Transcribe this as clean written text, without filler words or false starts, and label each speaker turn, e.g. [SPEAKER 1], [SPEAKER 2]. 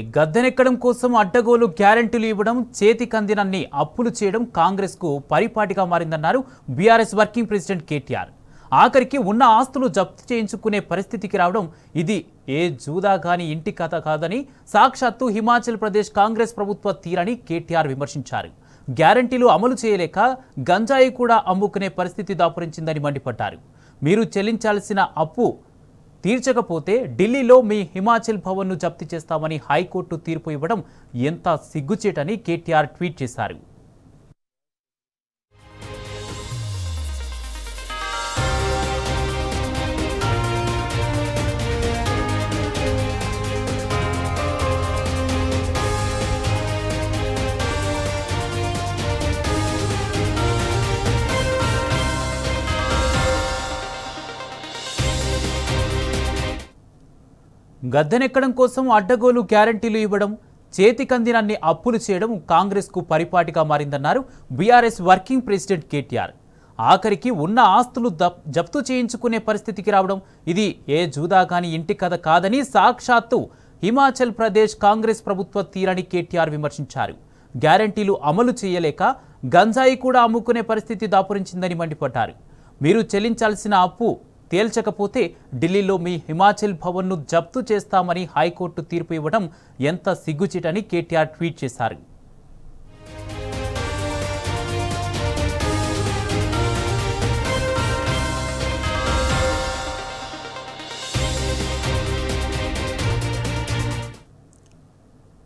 [SPEAKER 1] గద్దెనెక్కడం కోసం అడ్డగోలు గ్యారెంటీలు ఇవ్వడం, చేతికందినన్ని అప్పులు చేయడం కాంగ్రెస్ కు పరిపాటిగా మారిందన్నారు బీఆర్ఎస్ వర్కింగ్ ప్రెసిడెంట్ కేటీఆర్. ఆఖరికి ఉన్న ఆస్తులు జప్తు చేయించుకునే పరిస్థితికి రావడం ఇది ఏ జూదా గాని ఇంటి కథ కాదని, సాక్షాత్తు హిమాచల్ ప్రదేశ్ కాంగ్రెస్ ప్రభుత్వ తీరని కేటీఆర్ విమర్శించారు. గ్యారెంటీలు అమలు చేయలేక గంజాయి కూడా అమ్ముకునే పరిస్థితి దాపురించిందని మండిపడ్డారు. మీరు చెల్లించాల్సిన అప్పు తీర్చకపోతే ఢిల్లీలో మీ హిమాచల్ భవన్ను జప్తు చేస్తామని హైకోర్టు తీర్పు ఇవ్వడం ఎంత సిగ్గుచేటని కేటీఆర్ ట్వీట్ చేశారు. గద్దెనెక్కడం కోసం అడ్డగోలు గ్యారెంటీలు ఇవ్వడం, చేతికందినన్ని అప్పులు చేయడం కాంగ్రెస్ కు పరిపాటిగా మారిందన్నారు బీఆర్ఎస్ వర్కింగ్ ప్రెసిడెంట్ కేటీఆర్. ఆఖరికి ఉన్న ఆస్తులు జప్తు చేయించుకునే పరిస్థితికి రావడం ఇది ఏ జూదా గాని ఇంటి కథ కాదని, సాక్షాత్తు హిమాచల్ ప్రదేశ్ కాంగ్రెస్ ప్రభుత్వ తీరని కేటీఆర్ విమర్శించారు. గ్యారెంటీలు అమలు చేయలేక గంజాయి కూడా అమ్ముకునే పరిస్థితి దాపురించిందని మండిపడ్డారు. మీరు చెల్లించాల్సిన అప్పు తేల్చకపోతే ఢిల్లీలో మీ హిమాచల్ భవన్ను జప్తు చేస్తామని హైకోర్టు తీర్పు ఇవ్వడం ఎంత సిగ్గుచేటని కేటీఆర్ ట్వీట్ చేశారు.